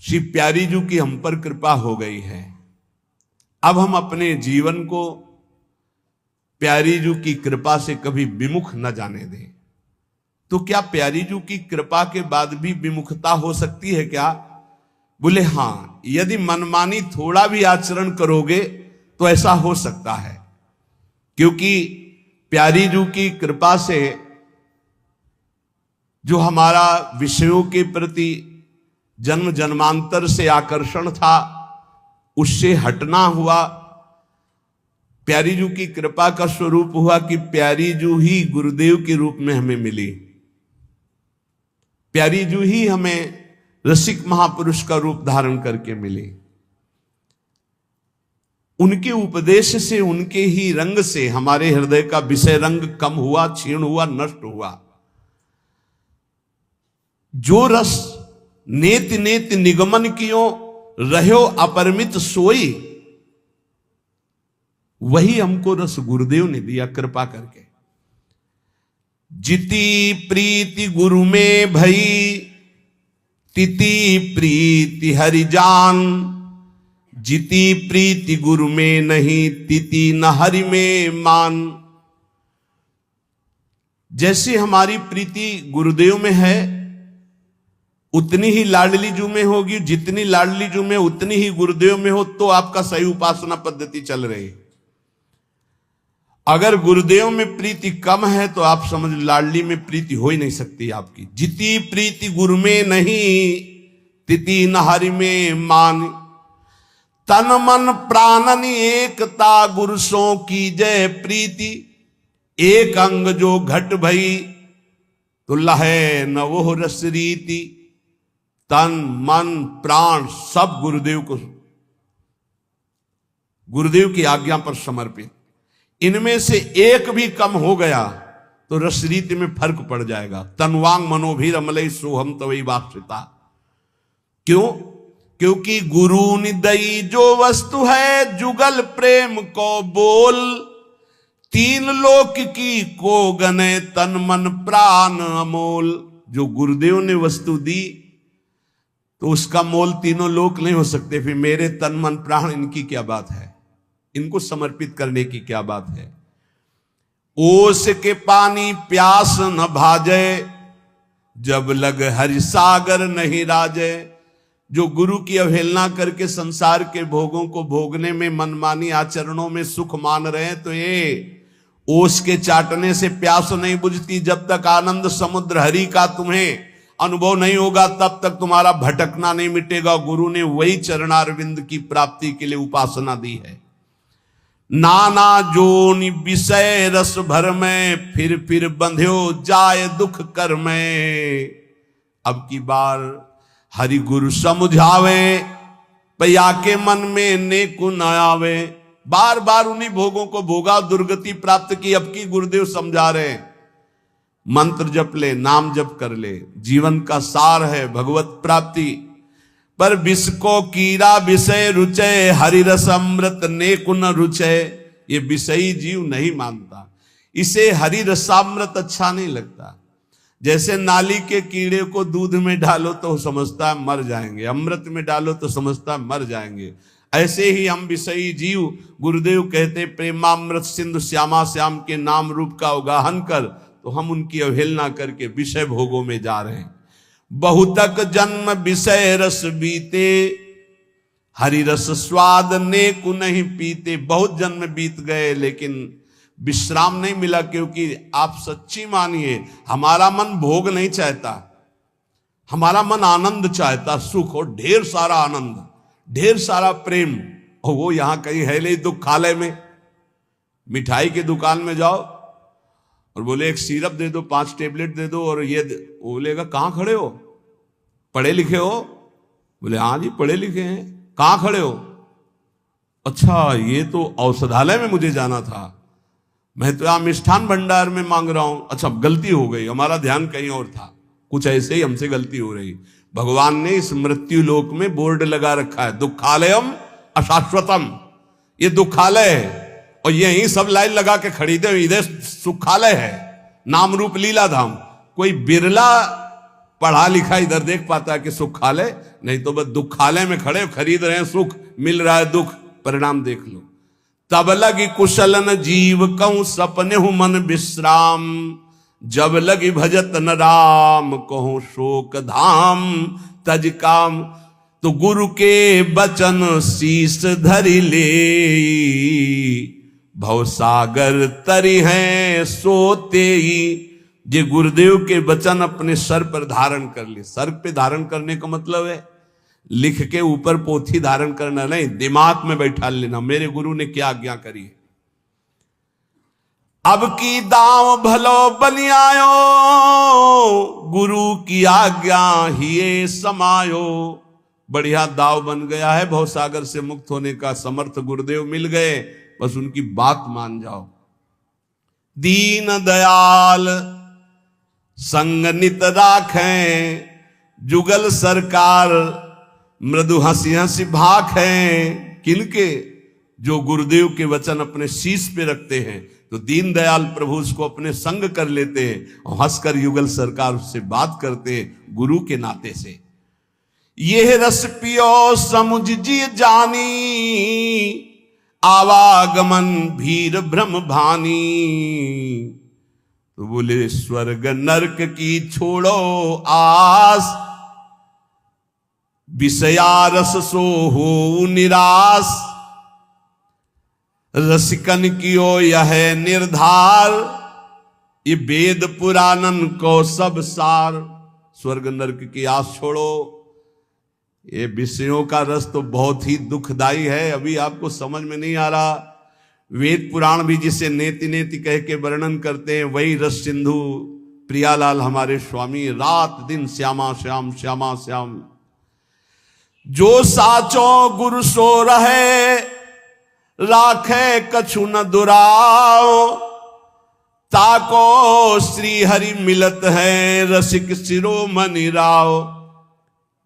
श्री प्यारी जू की हम पर कृपा हो गई है। अब हम अपने जीवन को प्यारी जू की कृपा से कभी विमुख न जाने दें। तो क्या प्यारी जू की कृपा के बाद भी विमुखता हो सकती है क्या? बोले हां, यदि मनमानी थोड़ा भी आचरण करोगे तो ऐसा हो सकता है, क्योंकि प्यारी जू की कृपा से जो हमारा विषयों के प्रति जन्म जन्मांतर से आकर्षण था उससे हटना हुआ। प्यारी जू की कृपा का स्वरूप हुआ कि प्यारी जू ही गुरुदेव के रूप में हमें मिली। प्यारी जू ही हमें रसिक महापुरुष का रूप धारण करके मिली। उनके उपदेश से, उनके ही रंग से हमारे हृदय का विषय रंग कम हुआ, क्षीण हुआ, नष्ट हुआ। जो रस नेत नेत निगमन कियो रहो अपरिमित सोई, वही हमको रस गुरुदेव ने दिया कृपा करके। जिति प्रीति गुरु में भई तिति प्रीति हरिजान, जिति प्रीति गुरु में नहीं तिति न हरि में मान। जैसे हमारी प्रीति गुरुदेव में है उतनी ही लाडली जू में होगी, जितनी लाडली जू में उतनी ही गुरुदेव में हो तो आपका सही उपासना पद्धति चल रही। अगर गुरुदेव में प्रीति कम है तो आप समझ लाडली में प्रीति हो ही नहीं सकती आपकी। जिति प्रीति गुरु में नहीं तिति न हरि में मान, तन मन प्राणन एकता गुरु सो की जय प्रीति, एक अंग जो घट भई तो लहे न वो रस रीति। तन मन प्राण सब गुरुदेव को, गुरुदेव की आज्ञा पर समर्पित। इनमें से एक भी कम हो गया तो रस रीति में फर्क पड़ जाएगा। तनवांग मनोभीर अमलई सोहम तवई वापसिता। क्यों? क्योंकि गुरु निदई जो वस्तु है जुगल प्रेम को बोल, तीन लोक की को गने तन मन प्राण अमोल। जो गुरुदेव ने वस्तु दी तो उसका मोल तीनों लोक नहीं हो सकते। फिर मेरे तन मन प्राण इनकी क्या बात है, इनको समर्पित करने की क्या बात है। ओस के पानी प्यास न भाजे, जब लग हरि सागर नहीं राजे। जो गुरु की अवहेलना करके संसार के भोगों को भोगने में, मनमानी आचरणों में सुख मान रहे हैं, तो ये ओस के चाटने से प्यास नहीं बुझती। जब तक आनंद समुद्र हरि का तुम्हें अनुभव नहीं होगा तब तक तुम्हारा भटकना नहीं मिटेगा। गुरु ने वही चरणारविंद की प्राप्ति के लिए उपासना दी है। नाना जोनि विषय रस भर में, फिर बंध्यो जाए दुख कर में। अब की बार हरि गुरु समझावे, पया के मन में नेकु न आवे। बार बार उन्हीं भोगों को भोगा, दुर्गति प्राप्त की। अब की गुरुदेव समझा रहे, मंत्र जप ले, नाम जप कर ले, जीवन का सार है भगवत प्राप्ति। पर विष को कीड़ा विषय रुचय, हरि रस अमृत नेकु न रुचय। ये विषयी जीव नहीं मानता, इसे हरि रसामृत अच्छा नहीं लगता। जैसे नाली के कीड़े को दूध में डालो तो समझता है मर जाएंगे, अमृत में डालो तो समझता है मर जाएंगे। ऐसे ही हम विषयी जीव, गुरुदेव कहते प्रेमामृत सिंधु श्यामा श्याम के नाम रूप का उगाहन कर, तो हम उनकी अवहेलना करके विषय भोगों में जा रहे हैं। बहुतक जन्म विषय रस बीते, हरि रस स्वाद नेकु नहीं पीते। बहुत जन्म बीत गए लेकिन विश्राम नहीं मिला, क्योंकि आप सच्ची मानिए हमारा मन भोग नहीं चाहता, हमारा मन आनंद चाहता, सुख और ढेर सारा आनंद, ढेर सारा प्रेम। और वो यहां कहीं है नहीं दुखालय में। मिठाई की दुकान में जाओ और बोले एक सिरप दे दो, 5 टेबलेट दे दो, और ये बोलेगा कहां खड़े हो, पढ़े लिखे हो? बोले हाँ जी पढ़े लिखे हैं। कहां खड़े हो? अच्छा ये तो औषधालय में मुझे जाना था, मैं तो यहां मिष्ठान भंडार में मांग रहा हूं। अच्छा गलती हो गई, हमारा ध्यान कहीं और था। कुछ ऐसे ही हमसे गलती हो रही। भगवान ने इस मृत्यु लोक में बोर्ड लगा रखा है, दुखालयम अशाश्वतम। ये दुखालय है और यही सब लाइन लगा के खरीदे, इधर सुखालय है, नाम रूप लीला धाम। कोई बिरला पढ़ा लिखा इधर देख पाता है कि सुख खा ले, नहीं तो बस दुखालय में खड़े खरीद रहे हैं सुख, मिल रहा है दुख, परिणाम देख लो। तब लगी कुशलन जीव कहूं सपने हूं मन विश्राम, जब लगी भजत न राम कहूं शोक धाम तज काम। तो गुरु के बचन शीस धरि ले, भवसागर तरी है सोते ही। ये गुरुदेव के वचन अपने सर पर धारण कर ले। सर पे धारण करने का मतलब है लिख के ऊपर पोथी धारण करना नहीं, दिमाग में बैठा लेना मेरे गुरु ने क्या आज्ञा करी है। अब की दाव भलो बनि आयो, गुरु की आज्ञा ही समायो। बढ़िया दाव बन गया है, भवसागर से मुक्त होने का समर्थ गुरुदेव मिल गए, बस उनकी बात मान जाओ। दीन दयाल संग नित राखें, जुगल सरकार मृदु हंसी हंसी भाखें। किनके? जो गुरुदेव के वचन अपने शीश पे रखते हैं, तो दीन दयाल प्रभु उसको अपने संग कर लेते हैं और हंसकर युगल सरकार उससे बात करते हैं गुरु के नाते से। यह रस पियो समुझ जी जानी, आवागमन भीर भ्रम भानी। तो बोले स्वर्ग नरक की छोड़ो आस, विषयारस सो हो निराश। रसिकन कियो यह निर्धार, ये वेद पुराणन को सब सार। स्वर्ग नरक की आस छोड़ो। ये विषयों का रस तो बहुत ही दुखदाई है, अभी आपको समझ में नहीं आ रहा। वेद पुराण भी जिसे नेति नेति कह के वर्णन करते हैं, वही रस सिंधु प्रियालाल हमारे स्वामी रात दिन श्यामा श्याम श्यामा श्याम। जो साचो गुरु सो रहे, राखे कछु न दुराओ। ताको श्री हरि मिलत है, रसिक शिरोमणि राव।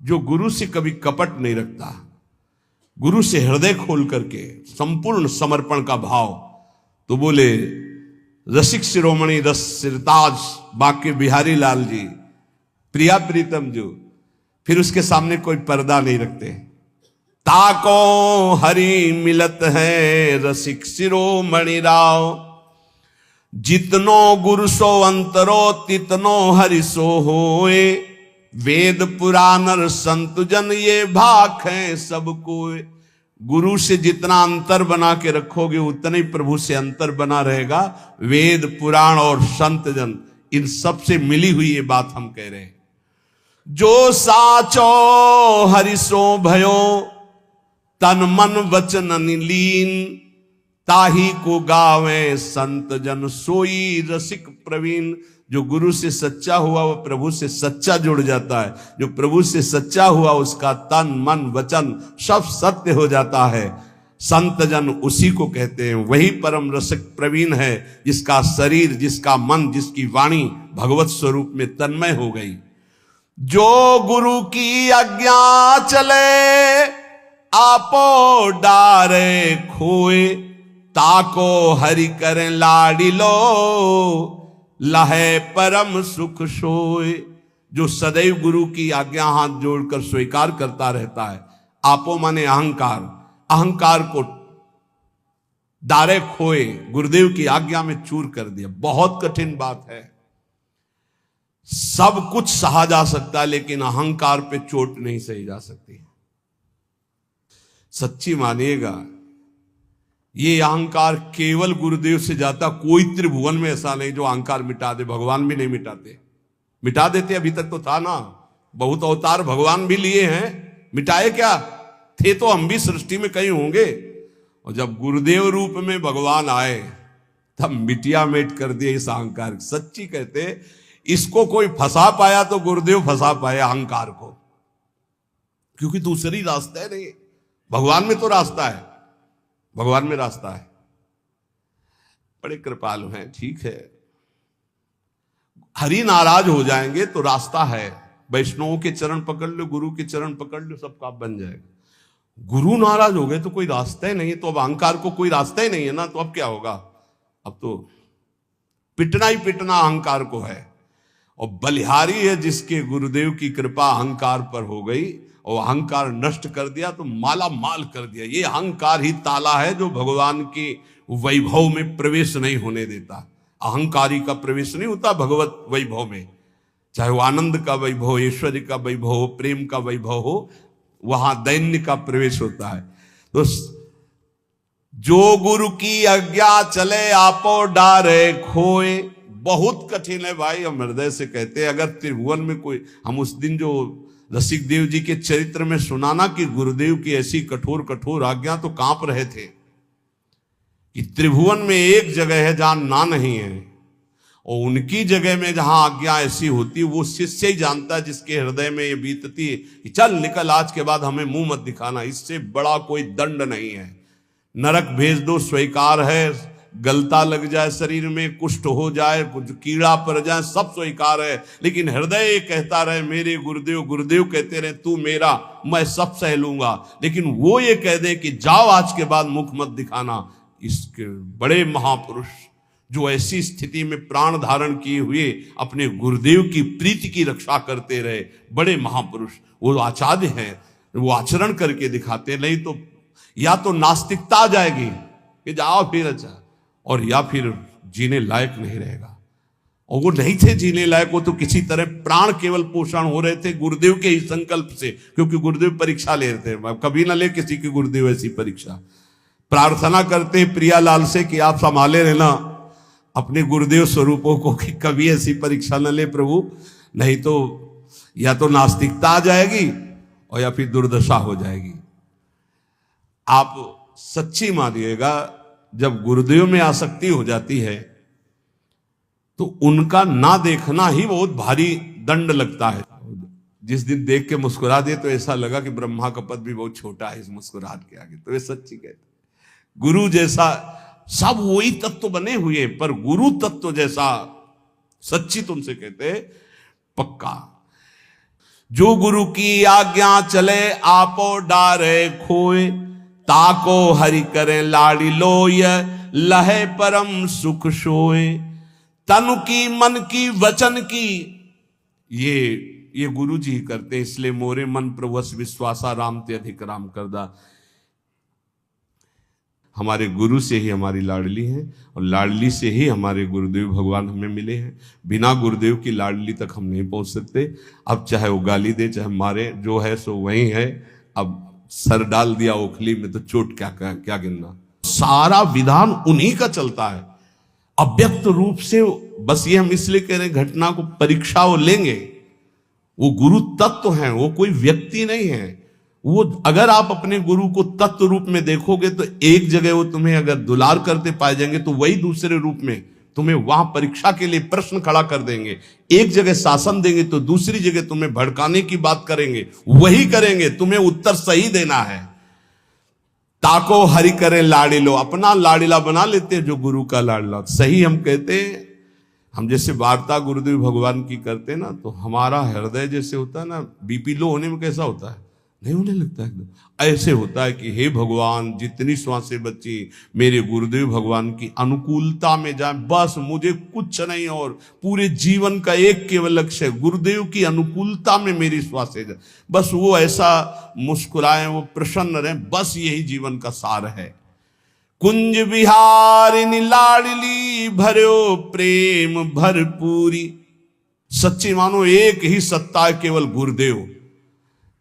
जो गुरु से कभी कपट नहीं रखता, गुरु से हृदय खोल करके संपूर्ण समर्पण का भाव, तो बोले रसिक शिरोमणि रस सिरताज बांके बिहारी लाल जी, प्रिया प्रीतम जो, फिर उसके सामने कोई पर्दा नहीं रखते। ताको हरि मिलत है, रसिक शिरोमणि राव। जितनो गुरु सो अंतरो, तितनो हरि सो होए। वेद पुराण संत जन ये भाख है सबको। गुरु से जितना अंतर बना के रखोगे, उतना ही प्रभु से अंतर बना रहेगा। वेद पुराण और संत जन, इन सब से मिली हुई ये बात हम कह रहे हैं। जो साचो हरिसो भयो, तन मन वचन लीन। ताही को गावे संत जन, सोई रसिक प्रवीण। जो गुरु से सच्चा हुआ वो प्रभु से सच्चा जुड़ जाता है। जो प्रभु से सच्चा हुआ उसका तन मन वचन सब सत्य हो जाता है। संत जन उसी को कहते हैं, वही परम रसिक प्रवीण है, जिसका शरीर, जिसका मन, जिसकी वाणी भगवत स्वरूप में तन्मय हो गई। जो गुरु की आज्ञा चले, आपो डारे खोए। ताको हरि करें लाड़ी लो, लहे परम सुख सोए। जो सदैव गुरु की आज्ञा हाथ जोड़कर स्वीकार करता रहता है। आपो माने अहंकार, अहंकार को डारे खोए, गुरुदेव की आज्ञा में चूर कर दिया। बहुत कठिन बात है। सब कुछ सहा जा सकता है, लेकिन अहंकार पे चोट नहीं सही जा सकती। सच्ची मानिएगा, ये अहंकार केवल गुरुदेव से जाता। कोई त्रिभुवन में ऐसा नहीं जो अहंकार मिटा दे। भगवान भी नहीं मिटाते, मिटा देते। अभी तक तो था ना, बहुत अवतार भगवान भी लिए हैं, मिटाए क्या थे? तो हम भी सृष्टि में कहीं होंगे। और जब गुरुदेव रूप में भगवान आए, तब मिटिया मेट कर दिए इस अहंकार। सच्ची कहते, इसको कोई फंसा पाया तो गुरुदेव फंसा पाए अहंकार को, क्योंकि दूसरी रास्ता है नहीं। भगवान में तो रास्ता है, भगवान में रास्ता है। बड़े कृपालु हैं, ठीक है। हरि नाराज हो जाएंगे तो रास्ता है। वैष्णवों के चरण पकड़ लो, गुरु के चरण पकड़ लो, सब काम बन जाएगा। गुरु नाराज हो गए तो कोई रास्ता ही नहीं है। तो अब अहंकार को कोई रास्ता ही नहीं है ना, तो अब क्या होगा? अब तो पिटना ही पिटना अहंकार को है। और बलिहारी है जिसके गुरुदेव की कृपा अहंकार पर हो गई और अहंकार नष्ट कर दिया तो माला माल कर दिया। ये अहंकार ही ताला है जो भगवान के वैभव में प्रवेश नहीं होने देता। अहंकारी का प्रवेश नहीं होता भगवत वैभव में, चाहे वो आनंद का वैभव, ऐश्वर्य का वैभव हो, प्रेम का वैभव हो, वहां दैन्य का प्रवेश होता है। तो जो गुरु की आज्ञा चले आपो डारे खोए, बहुत कठिन है भाई। हम हृदय से कहते हैं, अगर त्रिभुवन में कोई, हम उस दिन जो रसिक देव जी के चरित्र में सुनाना कि गुरुदेव की ऐसी कठोर कठोर आज्ञा, तो कांप रहे थे कि त्रिभुवन में एक जगह है जहां ना नहीं है, और उनकी जगह में जहां आज्ञा ऐसी होती वो शिष्य ही जानता है, जिसके हृदय में ये बीतती है कि चल निकल, आज के बाद हमें मुंह मत दिखाना, इससे बड़ा कोई दंड नहीं है। नरक भेज दो स्वीकार है, गलता लग जाए शरीर में, कुष्ठ हो जाए, कुछ कीड़ा पड़ जाए, सब स्वीकार है। लेकिन हृदय ये कहता रहे मेरे गुरुदेव, गुरुदेव कहते रहे तू मेरा, मैं सब सह लूंगा, लेकिन वो ये कह दे कि जाओ आज के बाद मुख मत दिखाना। इसके बड़े महापुरुष जो ऐसी स्थिति में प्राण धारण किए हुए अपने गुरुदेव की प्रीति की रक्षा करते रहे, बड़े महापुरुष, वो आचार्य हैं, वो आचरण करके दिखाते। नहीं तो या तो नास्तिकता आ जाएगी कि जाओ फिर अच्छा, और या फिर जीने लायक नहीं रहेगा। और वो नहीं थे जीने लायक, वो तो किसी तरह प्राण केवल पोषण हो रहे थे गुरुदेव के ही संकल्प से, क्योंकि गुरुदेव परीक्षा ले रहे थे। कभी ना ले किसी के गुरुदेव ऐसी परीक्षा। प्रार्थना करते प्रियालाल से कि आप संभाले रहना अपने गुरुदेव स्वरूपों को, कि कभी ऐसी परीक्षा न ले प्रभु, नहीं तो या तो नास्तिकता आ जाएगी और या फिर दुर्दशा हो जाएगी। आप सच्ची मानिएगा, जब गुरुदेव में आसक्ति हो जाती है तो उनका ना देखना ही बहुत भारी दंड लगता है। जिस दिन देख के मुस्कुरा दिए तो ऐसा लगा कि ब्रह्मा का पद भी बहुत छोटा है इस मुस्कुराहट के आगे। तो ये सच्ची कहते, गुरु जैसा सब वही तत्व बने हुए, पर गुरु तत्व जैसा सच्ची तुमसे कहते पक्का। जो गुरु की आज्ञा चले आपो डारे खोए, ताको हरि करे लाड़ी लोय, लहे परम सुख सोए। तनु की मन की वचन की, ये गुरु जी ही करते, इसलिए मोरे मन प्रभुस विश्वासा राम ते अधिक राम करदा। हमारे गुरु से ही हमारी लाडली है, और लाडली से ही हमारे गुरुदेव भगवान हमें मिले हैं। बिना गुरुदेव की लाडली तक हम नहीं पहुंच सकते। अब चाहे वो गाली दे चाहे मारे, जो है सो वही है। अब सर डाल दिया ओखली में तो चोट क्या गिनना। सारा विधान उन्हीं का चलता है अव्यक्त रूप से। बस ये हम इसलिए कह रहे हैं, घटना को परीक्षा वो लेंगे, वो गुरु तत्व हैं, वो कोई व्यक्ति नहीं है। वो अगर आप अपने गुरु को तत्व रूप में देखोगे तो एक जगह वो तुम्हें अगर दुलार करते पाए जाएंगे तो वही दूसरे रूप में तुम्हें वहां परीक्षा के लिए प्रश्न खड़ा कर देंगे। एक जगह शासन देंगे तो दूसरी जगह तुम्हें भड़काने की बात करेंगे, वही करेंगे, तुम्हें उत्तर सही देना है। ताको हरि करे लाडिलो, अपना लाडिला बना लेते हैं जो गुरु का लाडिला। सही हम कहते हैं, हम जैसे वार्ता गुरुदेव भगवान की करते हैं ना, तो हमारा हृदय जैसे होता है ना, बीपी लो होने में कैसा होता है, नहीं होने लगता एकदम, ऐसे होता है कि हे भगवान जितनी श्वासें बची मेरे गुरुदेव भगवान की अनुकूलता में जाए, बस मुझे कुछ नहीं, और पूरे जीवन का एक केवल लक्ष्य है गुरुदेव की अनुकूलता में मेरी श्वासें जाए। बस वो ऐसा मुस्कुराए, वो प्रसन्न रहे, बस यही जीवन का सार है। कुंज बिहारिनी लाडली भरो प्रेम भरपूरी। सच्ची मानो एक ही सत्ता है केवल गुरुदेव,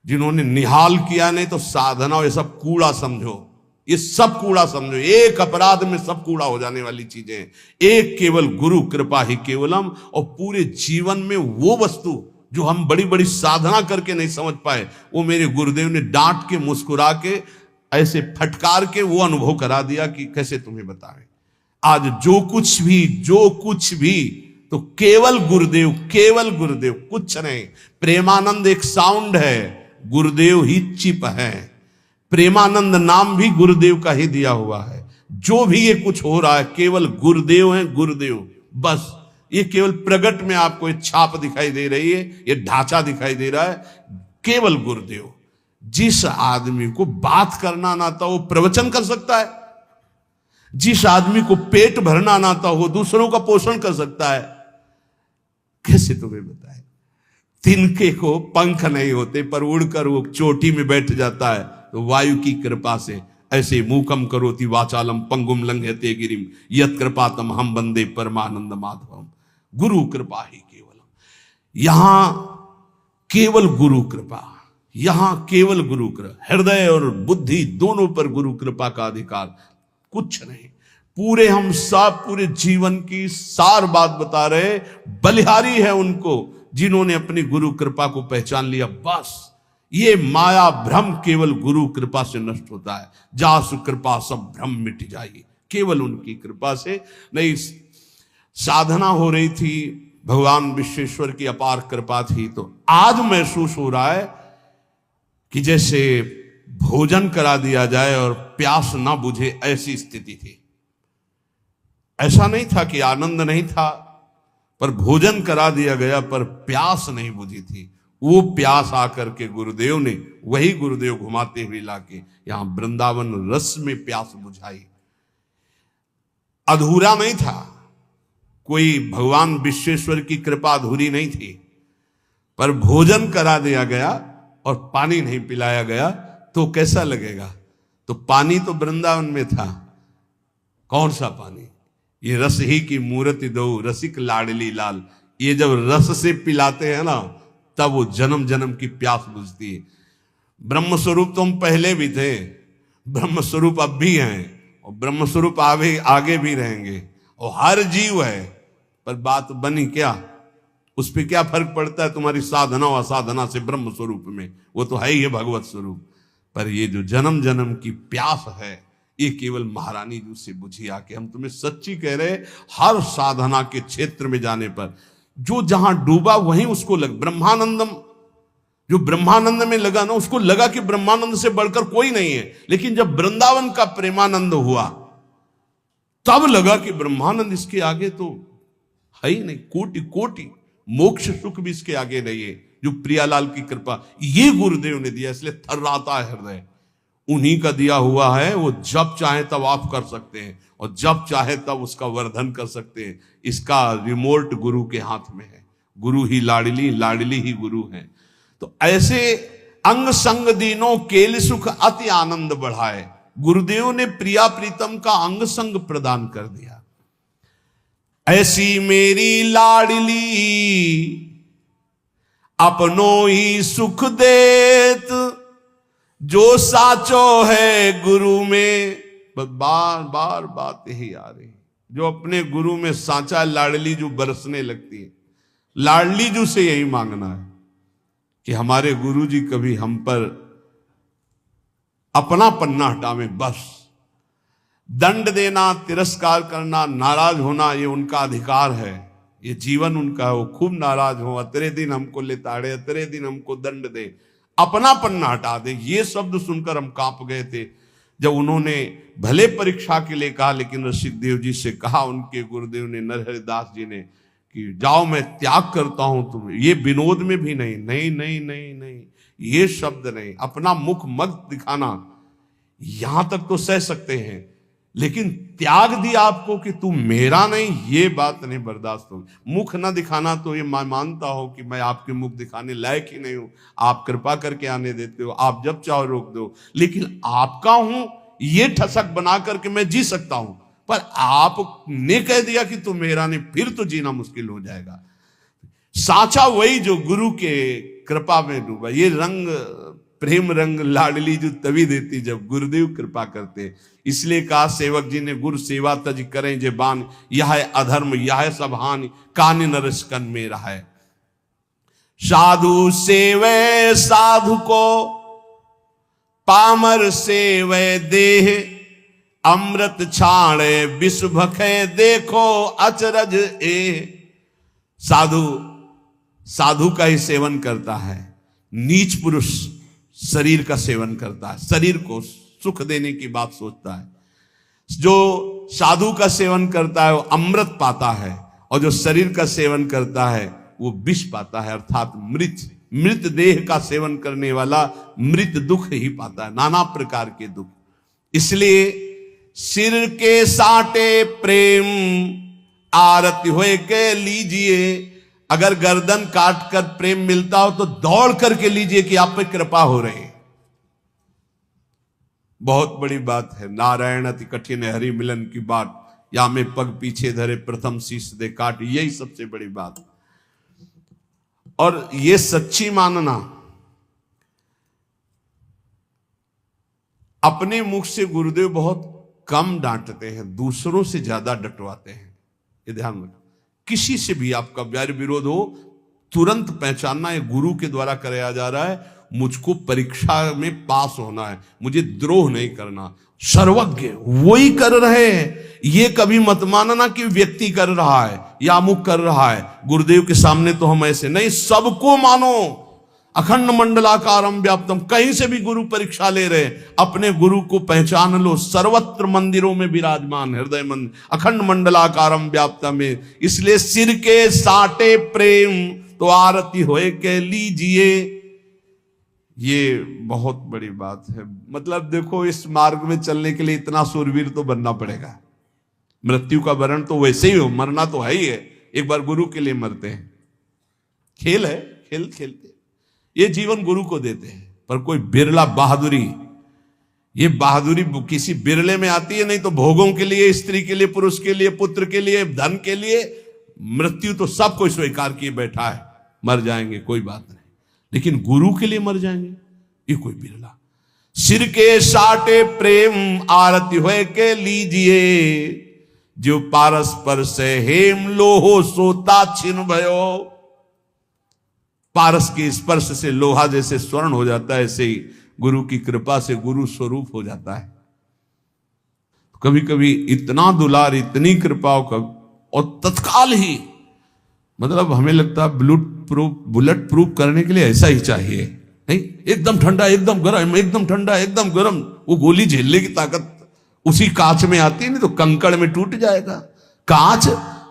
जिन्होंने निहाल किया। नहीं तो साधना ये सब कूड़ा समझो, ये सब कूड़ा समझो, एक अपराध में सब कूड़ा हो जाने वाली चीजें। एक केवल गुरु कृपा ही केवलम, और पूरे जीवन में वो वस्तु जो हम बड़ी बड़ी साधना करके नहीं समझ पाए, वो मेरे गुरुदेव ने डांट के मुस्कुरा के ऐसे फटकार के वो अनुभव करा दिया कि कैसे तुम्हें बताएं। आज जो कुछ भी तो केवल गुरुदेव, केवल गुरुदेव, कुछ नहीं। प्रेमानंद एक साउंड है, गुरुदेव ही चिप है। प्रेमानंद नाम भी गुरुदेव का ही दिया हुआ है। जो भी ये कुछ हो रहा है केवल गुरुदेव है, गुरुदेव बस। ये केवल प्रगट में आपको ये छाप दिखाई दे रही है, ये ढांचा दिखाई दे रहा है, केवल गुरुदेव। जिस आदमी को बात करना ना आता वो प्रवचन कर सकता है, जिस आदमी को पेट भरना ना आता वो दूसरों का पोषण कर सकता है। कैसे तुम्हें बताए? तिनके को पंख नहीं होते पर उड़कर वो चोटी में बैठ जाता है, तो वायु की कृपा से ऐसे मूकम करोति वाचालम पंगुम लंघयते गिरिम यत कृपातम हम बंदे परमानंद माधवम। गुरु कृपा ही केवलम। यहां केवल गुरु कृपा, यहां केवल गुरु कृपा। हृदय और बुद्धि दोनों पर गुरु कृपा का अधिकार, कुछ नहीं। पूरे हम सब पूरे जीवन की सार बात बता रहे, बलिहारी है उनको जिन्होंने अपनी गुरु कृपा को पहचान लिया। बस ये माया भ्रम केवल गुरु कृपा से नष्ट होता है। जासु कृपा सब भ्रम मिट जाएगी, केवल उनकी कृपा से। नहीं, साधना हो रही थी, भगवान विश्वेश्वर की अपार कृपा थी, तो आज महसूस हो रहा है कि जैसे भोजन करा दिया जाए और प्यास ना बुझे, ऐसी स्थिति थी। ऐसा नहीं था कि आनंद नहीं था, पर भोजन करा दिया गया पर प्यास नहीं बुझी थी। वो प्यास आकर के गुरुदेव ने, वही गुरुदेव घुमाते हुए लाके यहां वृंदावन रस में प्यास बुझाई। अधूरा नहीं था, कोई भगवान विश्वेश्वर की कृपा अधूरी नहीं थी, पर भोजन करा दिया गया और पानी नहीं पिलाया गया तो कैसा लगेगा? तो पानी तो वृंदावन में था। कौन सा पानी? ये रस ही की मूर्ति दो रसिक लाडली लाल। ये जब रस से पिलाते हैं ना, तब वो जन्म जन्म की प्यास बुझती है। ब्रह्म स्वरूप तो हम पहले भी थे, ब्रह्म स्वरूप अब भी हैं, और ब्रह्म स्वरूप आगे भी रहेंगे, और हर जीव है। पर बात बनी क्या, उस पर क्या फर्क पड़ता है तुम्हारी साधना और असाधना से ब्रह्म स्वरूप में? वो तो है ही है भगवत स्वरूप। पर ये जो जन्म जन्म की प्यास है, ये केवल महारानी जी से बुझी आके। हम तुम्हें सच्ची कह रहे, हर साधना के क्षेत्र में जाने पर जो जहां डूबा वहीं उसको लग, ब्रह्मानंदम, जो ब्रह्मानंद में लगा ना, उसको लगा कि ब्रह्मानंद से बढ़कर कोई नहीं है। लेकिन जब वृंदावन का प्रेमानंद हुआ, तब लगा कि ब्रह्मानंद इसके आगे तो है ही नहीं। कोटि कोटि मोक्ष सुख भी इसके आगे नहीं है। जो प्रियालाल की कृपा ये गुरुदेव ने दिया, इसलिए थर्राता है हृदय। उन्हीं का दिया हुआ है, वो जब चाहे तब आप कर सकते हैं, और जब चाहे तब उसका वर्धन कर सकते हैं। इसका रिमोट गुरु के हाथ में है। गुरु ही लाडली, लाडली ही गुरु है। तो ऐसे अंग संग दीनों केल सुख अति आनंद बढ़ाए। गुरुदेव ने प्रिया प्रीतम का अंग संग प्रदान कर दिया। ऐसी मेरी लाडली अपनों ही सुख देत, जो साचो है गुरु में। बार बार बात यही आ रही, जो अपने गुरु में साचा लाडली जो बरसने लगती है। लाडली जो से यही मांगना है कि हमारे गुरु जी कभी हम पर अपना पन्ना हटावे। बस दंड देना, तिरस्कार करना, नाराज होना, ये उनका अधिकार है, ये जीवन उनका है। वो खूब नाराज हो, अतरे दिन हमको लेताड़े, अतरे दिन हमको दंड दे, अपना पन्ना हटा दे। ये शब्द सुनकर हम कांप गए थे जब उन्होंने भले परीक्षा के लिए कहा, लेकिन ऋषिदेव जी से कहा उनके गुरुदेव ने, नरहरिदास जी ने, कि जाओ मैं त्याग करता हूं तुम। ये विनोद में भी नहीं, नहीं नहीं नहीं नहीं, ये शब्द नहीं। अपना मुख मत दिखाना, यहां तक तो सह सकते हैं, लेकिन त्याग दिया आपको कि तू मेरा नहीं, ये बात नहीं बर्दाश्त होगी। मुख ना दिखाना तो ये मैं मानता हूं कि मैं आपके मुख दिखाने लायक ही नहीं हूं। आप कृपा करके आने देते हो, आप जब चाहो रोक दो, लेकिन आपका हूं ये ठसक बना करके मैं जी सकता हूं। पर आपने कह दिया कि तू मेरा नहीं, फिर तो जीना मुश्किल हो जाएगा। साचा वही जो गुरु के कृपा में डूबा। ये रंग, प्रेम रंग लाडली जो तभी देती जब गुरुदेव कृपा करते। इसलिए कहा सेवक जी ने, गुरु सेवा तज करें जे बान, यह है अधर्म यह है सब हानि, कान नरस्कन में रहा है। साधु सेवे साधु को, पामर सेवे देह, अमृत छाणे विष भखे देखो अचरज ए। साधु साधु का ही सेवन करता है, नीच पुरुष शरीर का सेवन करता है, शरीर को सुख देने की बात सोचता है। जो साधु का सेवन करता है वो अमृत पाता है, और जो शरीर का सेवन करता है वो विष पाता है, अर्थात मृत। मृत देह का सेवन करने वाला मृत दुख ही पाता है, नाना प्रकार के दुख। इसलिए सिर के साटे प्रेम आरती होए के लीजिए, अगर गर्दन काट कर प्रेम मिलता हो तो दौड़ करके लीजिए कि आप पे कृपा हो रही है। बहुत बड़ी बात है। नारायण अति कठिन हरि मिलन की बात, या में पग पीछे धरे प्रथम शीश दे काट, यही सबसे बड़ी बात। और ये सच्ची मानना, अपने मुख से गुरुदेव बहुत कम डांटते हैं, दूसरों से ज्यादा डटवाते हैं। ये ध्यान रखना। किसी से भी आपका वैर विरोध हो, तुरंत पहचानना ये गुरु के द्वारा कराया जा रहा है। मुझको परीक्षा में पास होना है, मुझे द्रोह नहीं करना। सर्वज्ञ वही कर रहे हैं। ये कभी मत मानना कि व्यक्ति कर रहा है या अमुक कर रहा है। गुरुदेव के सामने तो हम ऐसे नहीं, सबको मानो। अखंड मंडलाकारम व्याप्तम, कहीं से भी गुरु परीक्षा ले रहे, अपने गुरु को पहचान लो। सर्वत्र मंदिरों में विराजमान हृदय मंदिर, अखंड मंडलाकारम व्याप्तम में। इसलिए सिर के साटे प्रेम तो आरती होए के लीजिए। ये बहुत बड़ी बात है। मतलब देखो, इस मार्ग में चलने के लिए इतना सूरवीर तो बनना पड़ेगा। मृत्यु का वरण तो वैसे ही हो, मरना तो है ही है। एक बार गुरु के लिए मरते हैं, खेल है, खेल खेलते ये जीवन गुरु को देते हैं। पर कोई बिरला बहादुरी, ये बहादुरी किसी बिरले में आती है, नहीं तो भोगों के लिए, स्त्री के लिए, पुरुष के लिए, पुत्र के लिए, धन के लिए, मृत्यु तो सब कोई स्वीकार किए बैठा है। मर जाएंगे कोई बात नहीं, लेकिन गुरु के लिए मर जाएंगे ये कोई बिरला। सिर के साटे प्रेम आरती होए के लीजिए, जो पारस पर से हेम लोहो सोता छिन भयो। पारस के स्पर्श से लोहा जैसे स्वर्ण हो जाता है, ऐसे ही गुरु की कृपा से गुरु स्वरूप हो जाता है। कभी कभी इतना दुलार, इतनी कृपा का, और तत्काल ही, मतलब हमें लगता है बुलेट प्रूफ करने के लिए ऐसा ही चाहिए। नहीं, एकदम ठंडा, एकदम गर्म, एकदम ठंडा, एकदम गर्म, वो गोली झेलने की ताकत उसी कांच में आती है, नहीं तो कंकड़ में टूट जाएगा। कांच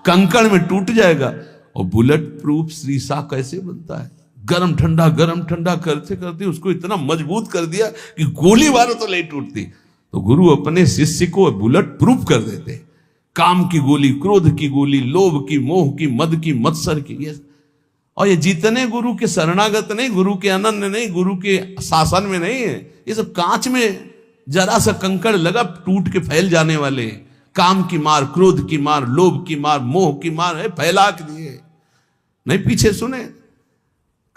कंकड़ में टूट जाएगा। और बुलेट प्रूफ शीशा कैसे बनता है? गरम ठंडा करते करते उसको इतना मजबूत कर दिया कि गोली मारो तो नहीं टूटती। तो गुरु अपने शिष्य को बुलेट प्रूफ कर देते। काम की गोली, क्रोध की गोली, लोभ की, मोह की, मद की, मत्सर की, ये। और ये जितने गुरु के शरणागत नहीं, गुरु के अनन्य नहीं, गुरु के शासन में नहीं है, ये सब कांच में जरा सा कंकड़ लगा टूट के फैल जाने वाले। काम की मार, क्रोध की मार, लोभ की मार, मोह की मार है, फैला के दिए। नहीं पीछे सुने,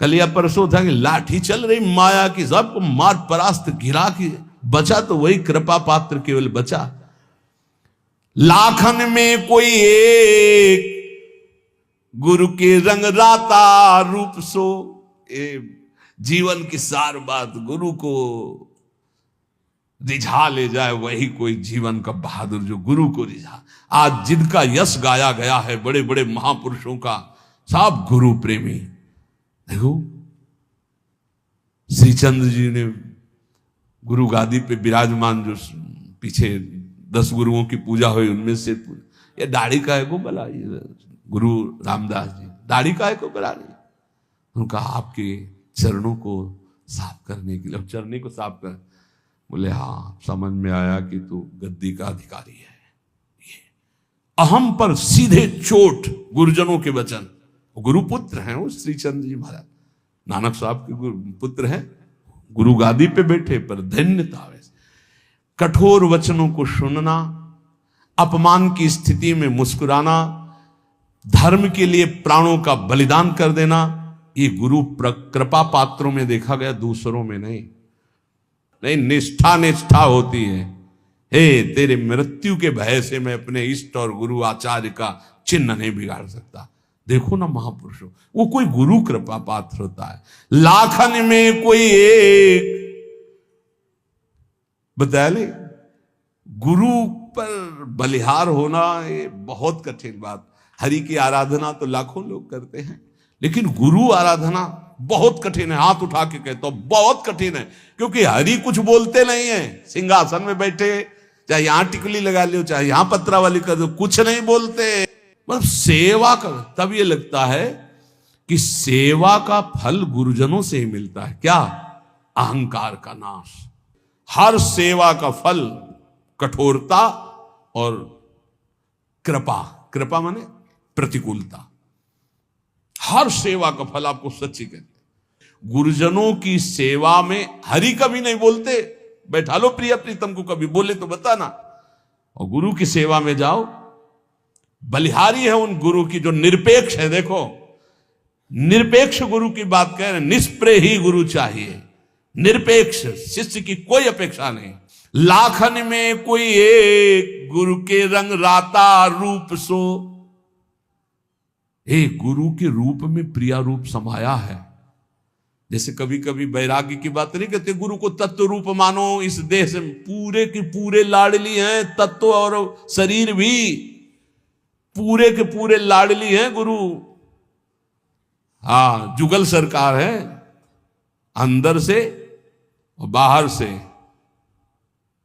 कल या परसों था कि लाठी चल रही माया की, सबको मार परास्त घिरा की, बचा तो वही कृपा पात्र केवल बचा। लाखन में कोई एक गुरु के रंग राता रूप सो। जीवन की सार बात गुरु को रिझा ले जाए, वही कोई जीवन का बहादुर, जो गुरु को रिझा। आज जिनका यश गाया गया है बड़े बड़े महापुरुषों का, सब गुरु प्रेमी। देखो श्रीचंद्र जी ने गुरु गादी पे विराजमान, जो पीछे 10 गुरुओं की पूजा हुई, उनमें से ये दाढ़ी का है को बला, गुरु रामदास जी दाढ़ी का है को बला रही। उनका आपके चरणों को साफ करने के लिए, चरणी को साफ कर, बोले हाँ समझ में आया कि तू गद्दी का अधिकारी है। ये अहम पर सीधे चोट, गुरुजनों के वचन। गुरुपुत्र हैं वो श्रीचंद्र जी महाराज, नानक साहब के पुत्र हैं, गुरु गादी पे बैठे, पर धन्यता वैसे। कठोर वचनों को सुनना, अपमान की स्थिति में मुस्कुराना, धर्म के लिए प्राणों का बलिदान कर देना, ये गुरु कृपा पात्रों में देखा गया, दूसरों में नहीं। निष्ठा होती है। हे तेरे मृत्यु के भय से मैं अपने इष्ट और गुरु आचार्य का चिन्ह नहीं बिगाड़ सकता। देखो ना महापुरुषों, वो कोई गुरु कृपा पात्र होता है। लाखन में कोई एक, बताया ले, गुरु पर बलिहार होना ये बहुत कठिन बात। हरि की आराधना तो लाखों लोग करते हैं, लेकिन गुरु आराधना बहुत कठिन है। हाथ उठा के कहता हूं बहुत कठिन है, क्योंकि हरि कुछ बोलते नहीं है। सिंहासन में बैठे, चाहे यहां टिकली लगा लो, चाहे यहां पत्रा वाली कर दो, कुछ नहीं बोलते। मतलब सेवा का, तब ये लगता है कि सेवा का फल गुरुजनों से ही मिलता है। क्या? अहंकार का नाश। हर सेवा का फल कठोरता और कृपा। कृपा माने प्रतिकूलता। हर सेवा का फल आपको सच्ची कहते हैं। गुरुजनों की सेवा में हरि कभी नहीं बोलते, बैठा लो प्रिय प्रीतम को, कभी बोले तो बताना। और गुरु की सेवा में जाओ, बलिहारी है उन गुरु की जो निरपेक्ष है। देखो, निरपेक्ष गुरु की बात कह रहे, निष्प्रेय ही गुरु चाहिए, निरपेक्ष शिष्य की कोई अपेक्षा नहीं। लाखन में कोई एक गुरु के रंग राता रूप सो, एक गुरु के रूप में प्रिया रूप समाया है। जैसे कभी कभी वैराग्य की बात नहीं कहते, गुरु को तत्व रूप मानो, इस देह से पूरे के पूरे लाडली हैं, तत्व और शरीर भी पूरे के पूरे लाडली हैं गुरु। हाँ, जुगल सरकार है, अंदर से और बाहर से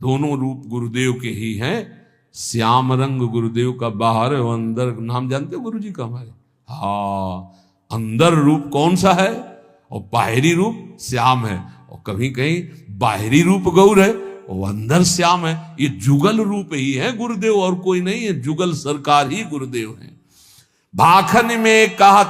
दोनों रूप गुरुदेव के ही हैं। श्याम रंग गुरुदेव का बाहर है, अंदर नाम जानते हो गुरु जी का हमारे? हाँ, अंदर रूप कौन सा है और बाहरी रूप श्याम है। और कहीं कहीं बाहरी रूप गौर है और अंदर श्याम है। ये जुगल रूप ही है गुरुदेव, और कोई नहीं है। जुगल सरकार ही गुरुदेव है। भाखन में कहा